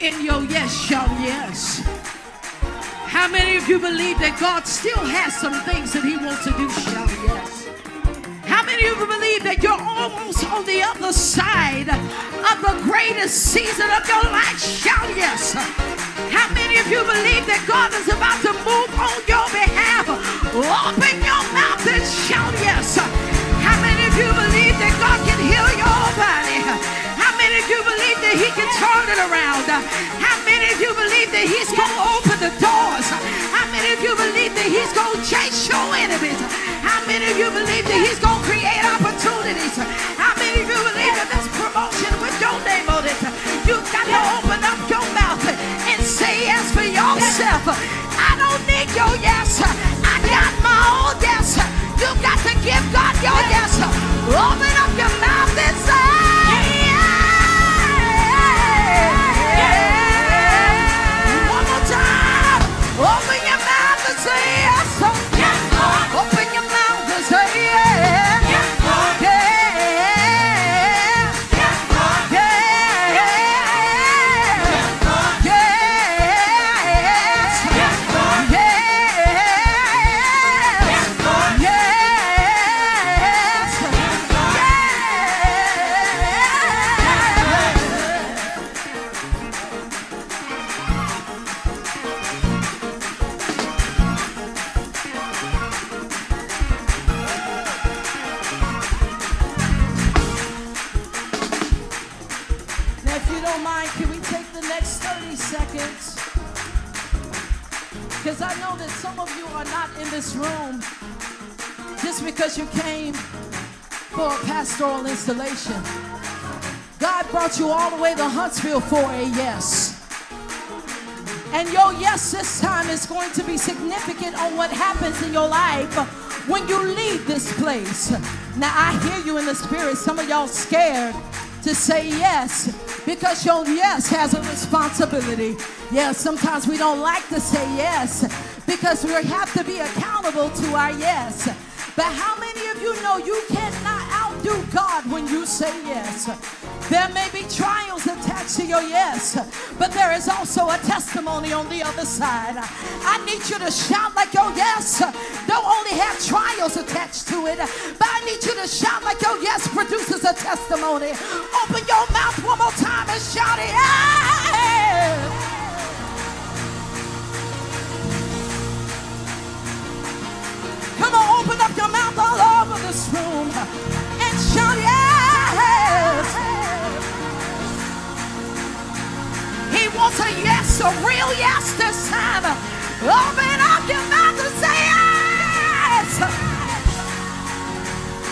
in your yes, shout yes. How many of you believe that God still has some things that he wants to do? Shout yes. How many of you believe that you're almost on the other side of the greatest season of your life? Shout yes. How many of you believe that God is about to move on your behalf? Open your mouth and shout yes. How many of you believe that God can heal your body? How many of you believe that he can turn it around? How many of you believe that he's going to open the doors? How many of you believe that he's going to chase your enemies? How many of you believe that he's going to create opportunities? How many of you believe that there's promotion with your name on it? You've got to open up your mouth and say yes for yourself. I don't need your yes. I got my own yes. You got to give God your yes. Open up your mouth and say yes. One more time. Open your mouth and say yes. Yes, Lord. Open your mouth and say yes. Yes, Lord. Yes. Yes, Lord. Yes. Yes, Lord. Yes. Yes, Lord. Yes. Yes, Lord. Now, if you don't mind, can we take the next 30 seconds? Because I know that some of you are not in this room just because you came for a pastoral installation. God brought you all the way to Huntsville for a yes. And your yes this time is going to be significant on what happens in your life when you leave this place. Now, I hear you in the spirit. Some of y'all scared to say yes because your yes has a responsibility. Yeah, sometimes we don't like to say yes because we have to be accountable to our yes. But how many of you know you cannot outdo God when you say yes? There may be trials attached to your yes, but there is also a testimony on the other side. I need you to shout like your yes don't only have trials attached to it, but I need you to shout like your yes produces a testimony. Open your mouth one more time and shout it. Yeah! Come on, open up your mouth all over this room and shout yes. He wants a yes, a real yes this time. Open up your mouth and say yes.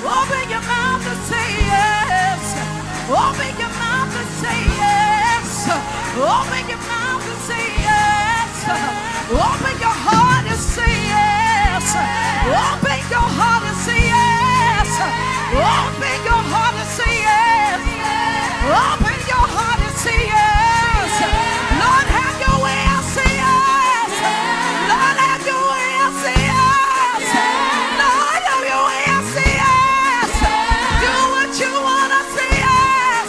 Open your mouth and say yes. Open your mouth and say yes. Open your mouth and say yes. Open your heart and say yes. Open your heart and say yes. Open your heart and say yes. Open your heart and say yes. Lord, have your way, I'll say yes. Lord, have your way, I'll say yes. Lord, have your way, I'll say yes. Do what you want, I'll say yes.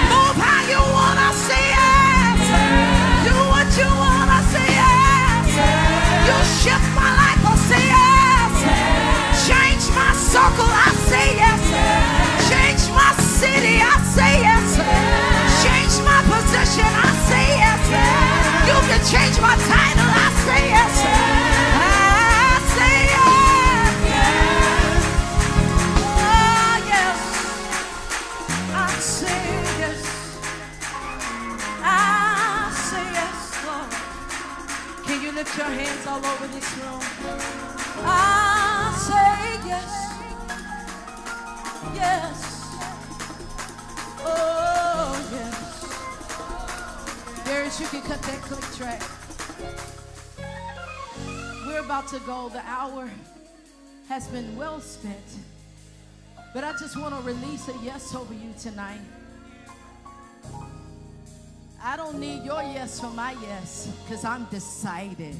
Move how you want, I'll say yes. Do what you want, I'll say yes. You shift my life, I'll say yes. Change my circle, I'll say yes. Change my city, I'll say yes. Change my position, I'll say yes. You can change my title, I'll say yes. I'll say yes. Oh yes. I'll say yes. I'll say yes, Lord. Can you lift your hands all over this room? I'll say yes. Yes. Oh, yes. Darius, you can cut that click track. We're about to go. The hour has been well spent. But I just want to release a yes over you tonight. I don't need your yes for my yes, because I'm decided.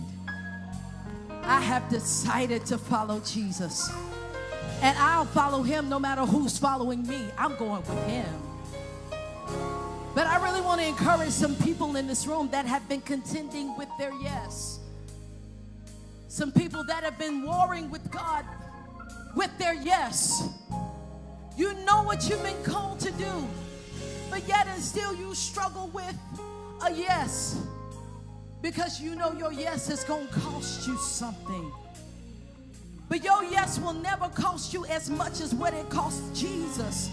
I have decided to follow Jesus. And I'll follow him no matter who's following me. I'm going with him. But I really want to encourage some people in this room that have been contending with their yes. Some people that have been warring with God with their yes. You know what you've been called to do, but yet and still you struggle with a yes, because you know your yes is going to cost you something. But your yes will never cost you as much as what it cost Jesus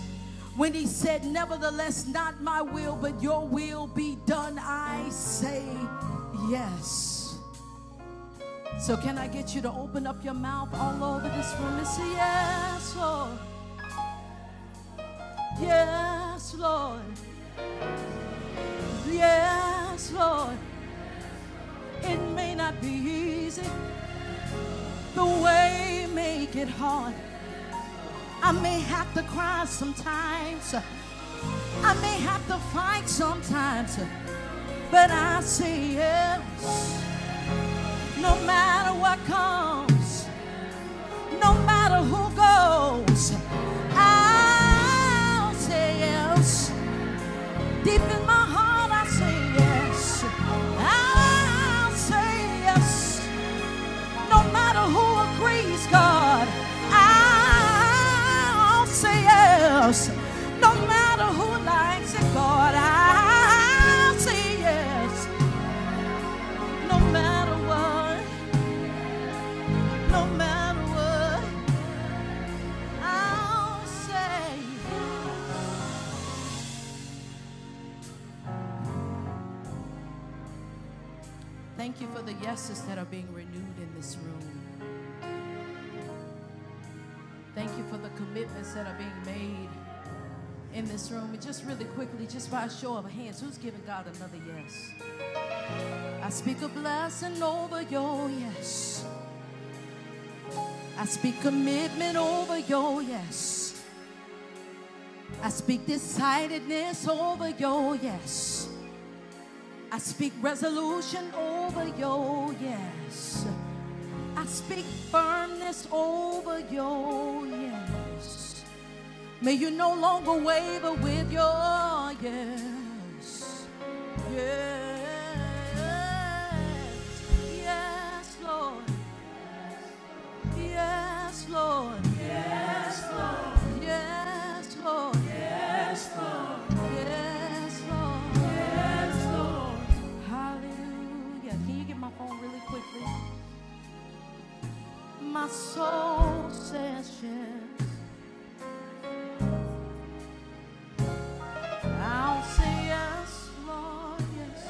when he said, nevertheless, not my will, but your will be done. I say yes. So can I get you to open up your mouth all over this room and say, yes, Lord. Yes, Lord. Yes, Lord. It may not be easy. The way may get hard. I may have to cry sometimes. I may have to fight sometimes. But I say yes. No matter what comes, no matter who goes, I'll say yes. Deep in my heart, I say yes. I'll say yes. No matter who agrees, God, I'll say yes. No matter who likes it, God, I'll say yes. No matter what, no matter what, I'll say yes. Thank you for the yeses that are being renewed in this room. Thank you for the commitments that are being made in this room. And just really quickly, just by a show of hands, who's giving God another yes? I speak a blessing over your yes. I speak commitment over your yes. I speak decidedness over your yes. I speak resolution over your yes. I speak firmness over your yes. May you no longer waver with your yes. Yes. Yes, Lord. Yes, Lord. Yes, Lord. Yes, Lord. Yes, Lord. Yes, Lord. Yes, Lord. Hallelujah. Can you get my phone really quickly? My soul says yes. I'll say yes, Lord, yes,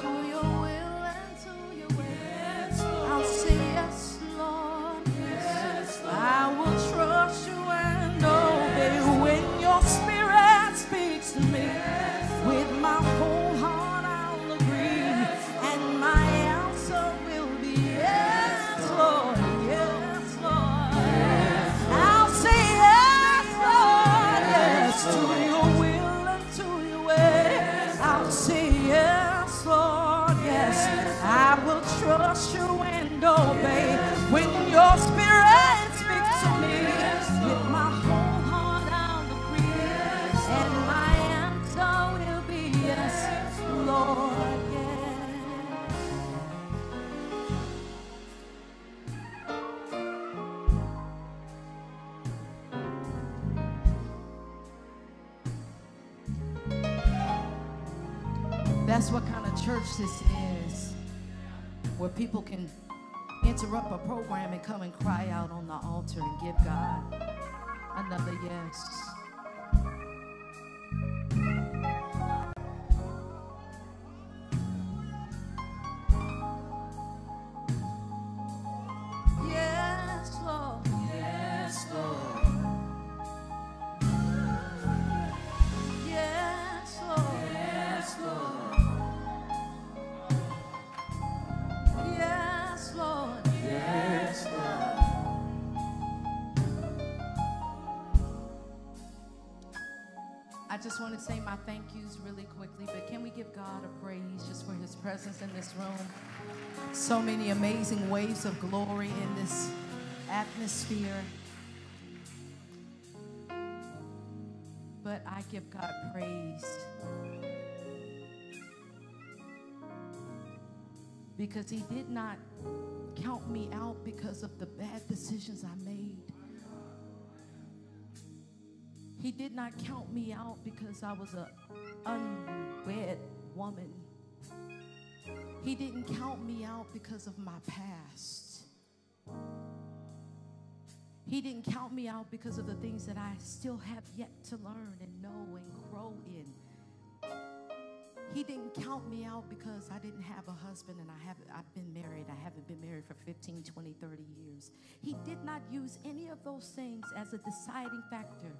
to your will and to your way. Yes, I'll say yes, Lord, yes. I will trust you and obey when your spirit speaks to me. With my whole heart I'll agree, and my answer will be yes, Lord. Yes, Lord. I'll say yes, Lord, yes, to your will and to your way. I'll say yes, Lord, yes. I will trust you and obey when your spirit speaks to me. With my whole heart I'll agree, and my answer will be yes, Lord, yes. That's what kind of church this is, where people can interrupt a program and come and cry out on the altar and give God another yes. Yes, Lord. Yes, Lord. Yes, Lord. Yes, Lord. Yes, Lord. Yes, Lord. I just want to say my thank yous really quickly, but can we give God a praise just for his presence in this room? So many amazing waves of glory in this atmosphere. But I give God praise because he did not count me out because of the bad decisions I made. He did not count me out because I was an unwed woman. He didn't count me out because of my past. He didn't count me out because of the things that I still have yet to learn and know and grow in. He didn't count me out because I didn't have a husband and I've been married. I haven't been married for 15, 20, 30 years. He did not use any of those things as a deciding factor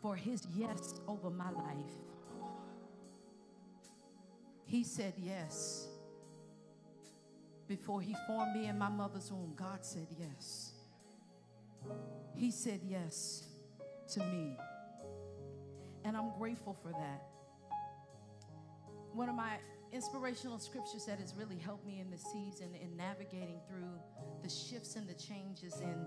for his yes over my life. He said yes. Before he formed me in my mother's womb, God said yes. He said yes to me. And I'm grateful for that. One of my inspirational scriptures that has really helped me in this season in navigating through the shifts and the changes, and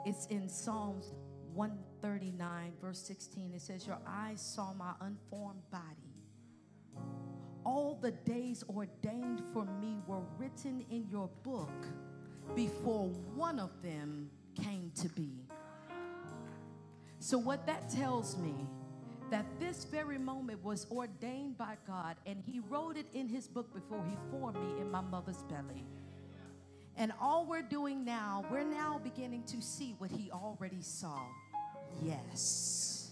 it's in Psalms 139, verse 16. It says, your eyes saw my unformed body. All the days ordained for me were written in your book before one of them came to be. So what that tells me, that this very moment was ordained by God, and he wrote it in his book before he formed me in my mother's belly. And all we're doing now, we're now beginning to see what he already saw. Yes.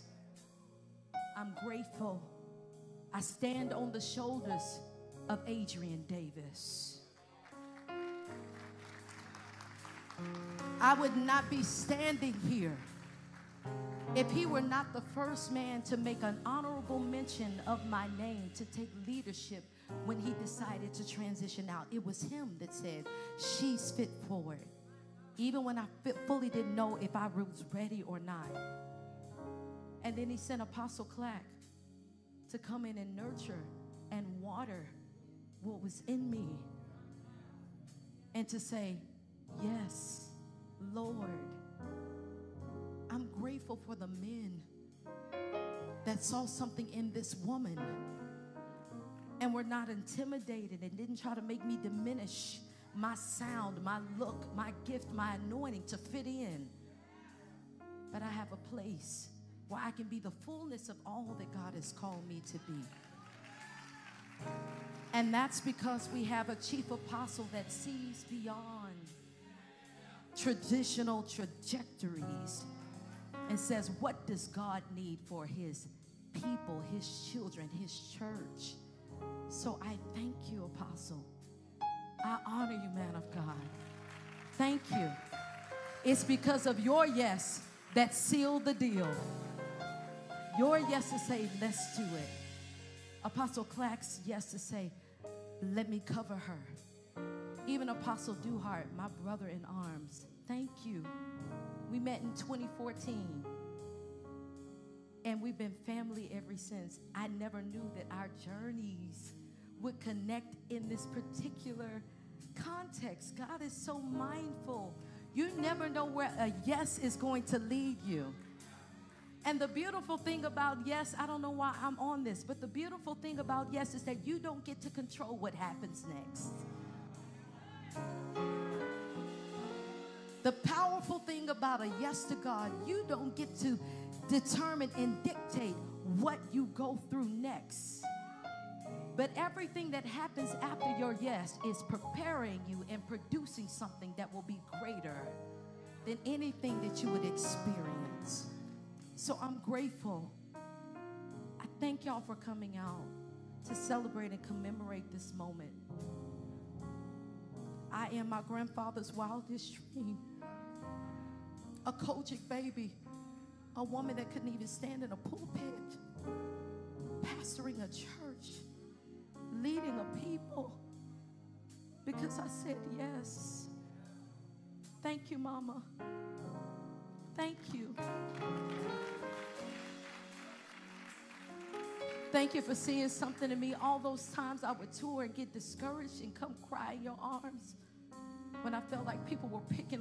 I'm grateful. I stand on the shoulders of Adrian Davis. I would not be standing here if he were not the first man to make an honorable mention of my name, to take leadership when he decided to transition out. It was him that said, she's fit for it. Even when I fully didn't know if I was ready or not. And then he sent Apostle Clack to come in and nurture and water what was in me. And to say, yes, Lord. I'm grateful for the men that saw something in this woman and were not intimidated and didn't try to make me diminish my sound, my look, my gift, my anointing to fit in. But I have a place where I can be the fullness of all that God has called me to be. And that's because we have a chief apostle that sees beyond traditional trajectories and says, what does God need for his people, his children, his church? So I thank you, Apostle. I honor you, man of God. Thank you. It's because of your yes that sealed the deal. Your yes to say, let's do it. Apostle Clack's yes to say, let me cover her. Even Apostle Duhart, my brother in arms, thank you. We met in 2014, and we've been family ever since. I never knew that our journeys would connect in this particular context. God is so mindful. You never know where a yes is going to lead you. And the beautiful thing about yes, I don't know why I'm on this, but the beautiful thing about yes is that you don't get to control what happens next. The powerful thing about a yes to God, you don't get to determine and dictate what you go through next. But everything that happens after your yes is preparing you and producing something that will be greater than anything that you would experience. So I'm grateful. I thank y'all for coming out to celebrate and commemorate this moment. I am my grandfather's wildest dream. A Kojic baby, a woman that couldn't even stand in a pulpit, pastoring a church, leading a people, because I said yes. Thank you, Mama. Thank you. Thank you for seeing something in me. All those times I would tour and get discouraged and come cry in your arms when I felt like people were picking on